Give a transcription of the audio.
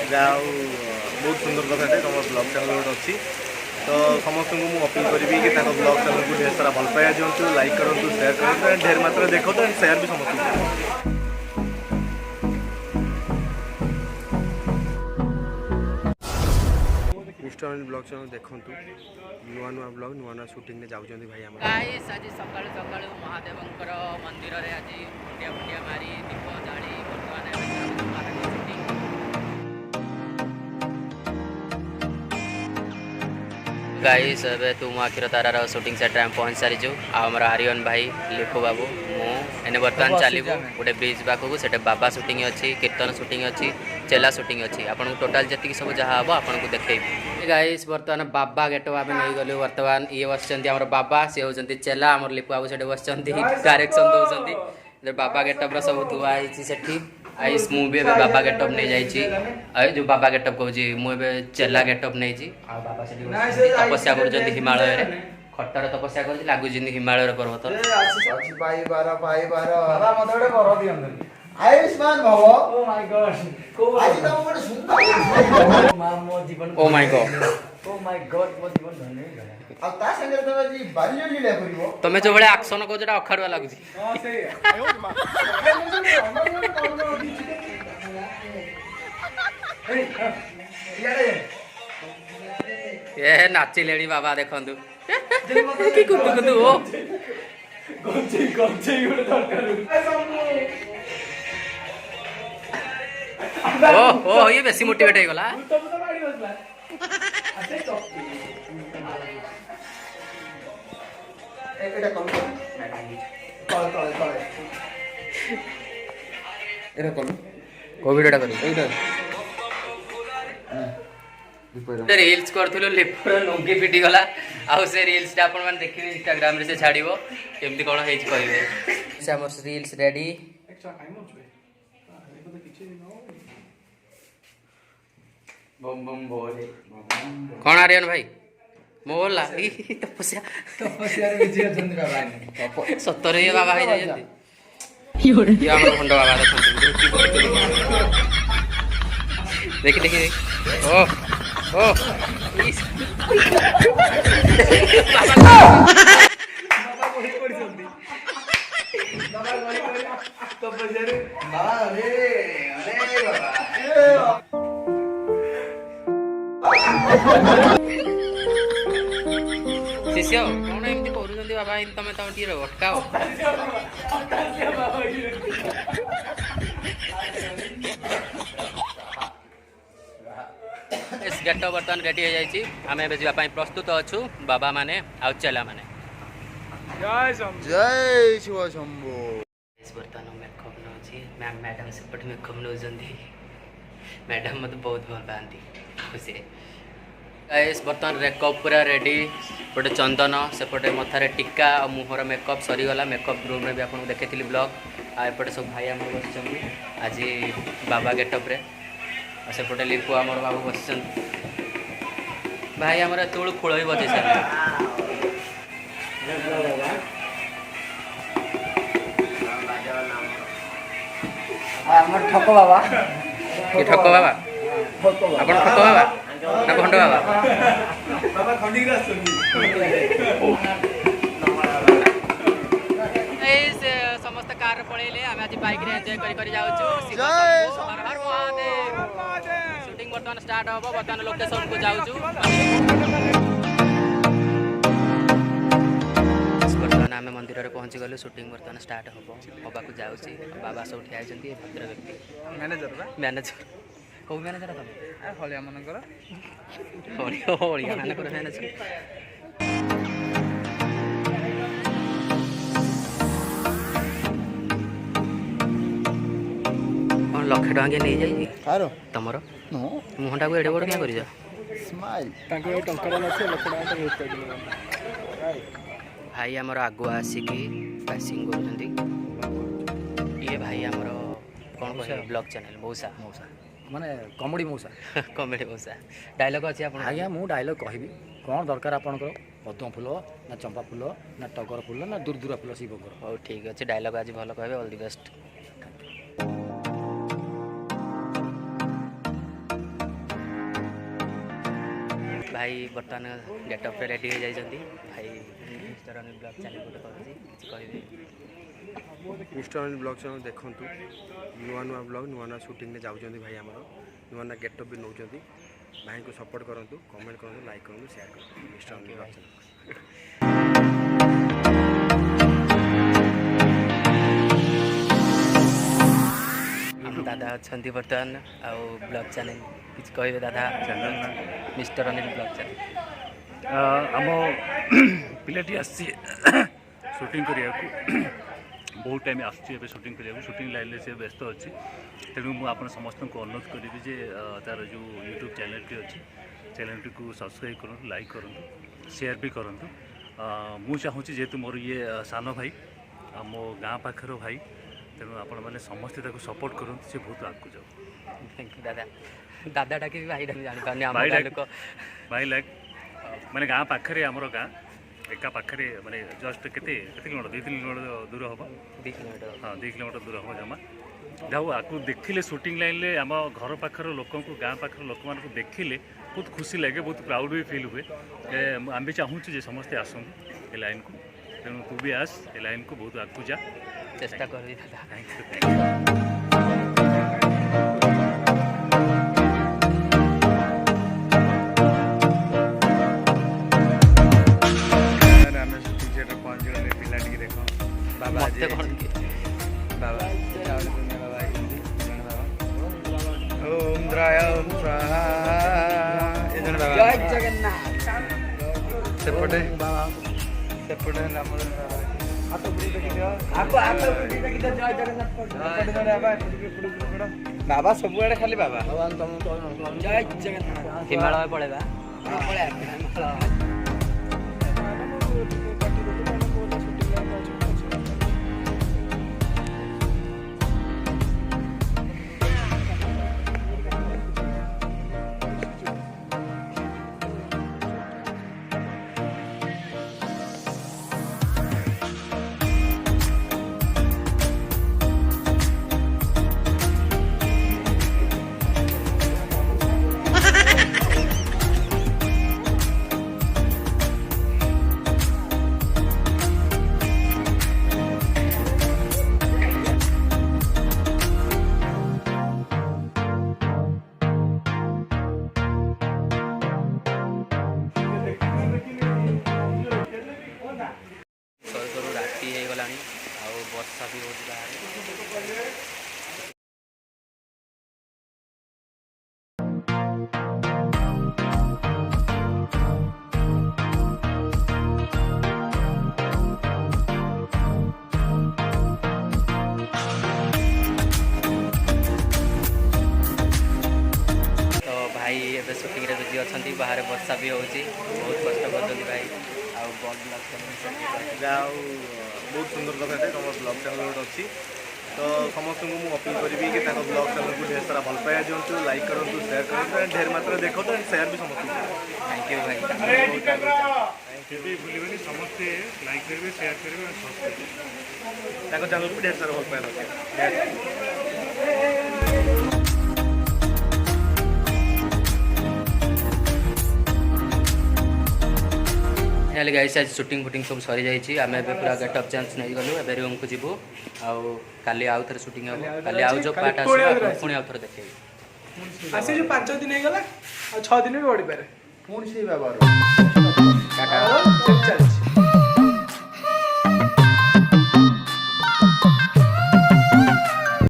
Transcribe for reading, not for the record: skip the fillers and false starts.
जहाँ बहुत सुंदर कथा तुम ब्लॉग चैनल गोटे अच्छी तो समस्त को मुझे अपील करी कि ब्लॉग चैनल को ढेर सारा भल पाया दिंतु लाइक करूँ शेयर करूँ ढेर मात्रा देखो तो शेयर भी समस्त इंस्टाग्राम ब्लॉग चैनल देखूँ नुआ नुआ ब्लॉग नुआ नुआ शूटिंग में जाऊँ भाई आम गाइस आज सकाळु सकाळु महादेवंकर मंदिर रे आज मुंडिया मुंडिया मारी दीप जाली बर्तमान शूटिंग गाइस एबे तू आखिर तारार शूटिंग सेट आम पहुँच सारी आमर आर्यन भाई लिखु बाबू मुझे बर्तमान चलू गोटे ब्रिज पाखक से बाबा शूटिंग अच्छी कीर्तन शूटिंग अच्छी चेला शूटिंग अच्छी आपन को टोटाल जी सब जहाँ हम आपको देखेबी गाइस बर्तमान बाबा गेट आम नहीं गलु बर्तमान ये बस बाबा सी होती चेला आम लिपु बाबू से बस डायरेक्शन दौरान बाबा गेटअप सब धुआई से आईस मुझे बाबा गेटअप नहीं जाइए जो बाबा गेटअप कहूँ मुझे चेला गेटअप नहीं बाबा से तपस्या कर हिमालय खटर तपस्या कर लगुच हिमालय पर्वत आयुष्मान भव ओ माय गॉड आज तो मोर सुंदर मो जीवन ओ माय गॉड मो जीवन धन्य आ ता संगे तो जी बारियो लीला करिवो तमे जो बळे एक्शन को जेटा अखाडवा लागुची हां सही ये नाची लेनी बाबा देखंतु की कुतु कुतु ओ गंजे गंजे गोटे दरकार ओ ये बेसी मोटिवेट हो गला एटा कम एटा कम को वीडियोटा करू एटा रील्स करथुलो लेपर लुंगी फिटी गला आ से रील्स अपन मन देखि इंस्टाग्राम रे से छाड़िबो केमती कोन हेज कहबे से हमर रील्स रेडी बम बम बोले कौन आर्यन भाई मोला तपस्या रे विजय चंद्र बाबा ने सत्तर ये बाबा है जल्दी ये हमर भंड बाबा देखो देखि ओ ओ बाबा कोही कोडी जल्दी बाबा कोही तपस्या रे बाबा अरे बाबा शिष्य कौन एमती करूँ बाबा तुम तुम टी अटकाओ गेट बर्तमान रेडी हो जाइए आम ए जावाई प्रस्तुत अच्छु बाबा माने आ चेला माने जय शिव शंभो बर्तमान मेकअप नौ मैम मैडम सेपट मेकअप नौ मैडम मत बहुत भल पाती खुशी गाइस बर्तमान मेकअप पूरा रेडी गोटे चंदन सेपटे मथारे टिका और मुहर मेकअप सरीगला मेकअप रूम में भी आपको देखी ब्लॉग आएपटे सब भाई आम बस आज बाबा गेटअप रे सेपटे लिपु आमर बाबू बस भाई आमर एत खोल भी बजे सारे ठक बाबा कि ठक बाबा अपन ठक बाबा ना भंड बाबा बाबा खंडी समस्त कार पड़े आम आज बाइक रे एंजॉय कर जाऊँ हर महादेव शूटिंग बर्तमान स्टार्ट हम बर्तमान लोकेशन को जाऊँ बर्तमान आम मंदिर में पहुँची गलु शूटिंग बर्तमान स्टार्ट हम हवा को जाऊँगी बाबा सब ठिया भद्र व्यक्ति मैनेजर कौ मैनेजर तुम हलिया मनकर हलिया मानकर मैनेजर लक्षे टଙ୍କା किए नहीं जाइए कार तुम मुहटा को एड़े बड़ क्या कर स्माइल ताको टंका नसे लक्ष टଙ୍କା यूज कर भाई आमर आगुआ आसिकी पासिंग कर ये भाई आमर कौन कह ब्लॉग चैनल मौसा मौसा माने कॉमेडी मौसा कॉमेडी मौसा डायलॉग अच्छी आप आज्ञा मु डायलॉग कहबी कौन दरकार आपनकर पद्म फूल ना चंपा फूल ना टगर फूल ना दूरदूरा फूल शिवकर हो ठीक अच्छे डायलॉग आज भल कहे ऑल द बेस्ट भाई बर्तमान गेटअप रेडी हो जाइछन्ती भाई मिस्टर अनिल ब्लॉग चैनल गोटे करूची किछि कहबे मिस्टर अनिल ब्लॉग चैनल देखंतु नुआ नुआ ब्लॉग नुआ नुआ शूटिंग ने जाउछन्ती भाई हमर नुआ नुआ गेटअप भी नउछन्ती भाई को सपोर्ट करंतु कमेंट करंतु लाइक करंतु शेयर करंतु मिस्टर अनिल ब्लॉग चैनल दादा अच्छा बर्तमान आउ ब्लॉग चैनल किसी कहे दादा मिस्टर अनिल ब्लॉग चैनल आम पिलाटी आसी शूटिंग करिया बहुत टाइम आसूँ शूटिंग करिया शूटिंग लाइन से व्यस्त अच्छी तेणु मुझे समस्त को अनुरोध करी जे तार जो यूट्यूब चैनल अच्छी चैनल को सब्सक्राइब करूँ लाइक करूँ शेयर भी करूँ मुझे चाहूँगी जेहेतु मोर ये सान भाई मो गाँ पाखर भाई तेणु आपण मैंने समस्ते सपोर्ट करूँ से बहुत आगे जाओ थैंक यू दादा दादा डाक भी भाई डाक जानी लोक भाई लाइक मैंने गाँ पाखे आमर गाँ एका पाखे माने जस्ट केते किलोमीटर 2 किलोमीटर दूर हम 2 किलोमीटर हाँ 2 किलोमीटर दूर हम जमा जाऊ आपको देखिले शूटिंग लाइन में आम घर पाखर लोक गाँ पाखर लोक मान देखिले बहुत खुशी लगे बहुत प्राउड भी फिल हुए आम भी चाहूँ जे समस्ते आसतु ए लाइन को तेणु तू भी आस ए लाइन को बहुत आगू जा चेष्टा कर दादा मते कौन के बाबा ओम द्राय ओम स्वाहा ए जन बाबा जय जगन्नाथ सेपटे सेपटे नाम आपको जय जगन्नाथ बाबा सब आड़े खाली बाबा जय जगन्नाथ हिमालय पड़ेगा राति हो गला वर्षा भी हो तो भाई एवं शूटिंग बिजी अच्छा बाहर वर्षा भी हो बहुत कष्ट कर भाई आउ बहुत जाओ बहुत सुंदर लगे तुम ब्लॉग चैनल गोटे अच्छी तो समस्त को मुझे अपील करी कि ब्लॉग चैनल को ढेर सारा भल पाया दिंतु लाइक करूँ शेयर करूँ ढेर मात्रा देखो तो शेयर भी समस्त थैंक यू भाई भूल समस्ते लाइक करेंगे शेयर करेंगे चैनल को ढेर सारा भल पाया हेल्ले गाइस आज शूटिंग फुटिंग सब सरी जाइए आम पूरा गेटअप चेंज नहीं गलु ए रूम को जीवु आउ काली आउ थे शूटिंग हम काली आउ जो पार्ट आस पुणी आउ थे देखे आसे जो 5 दिन हो गला 6 दिन भी बढ़ी पारे पुणी से बाबा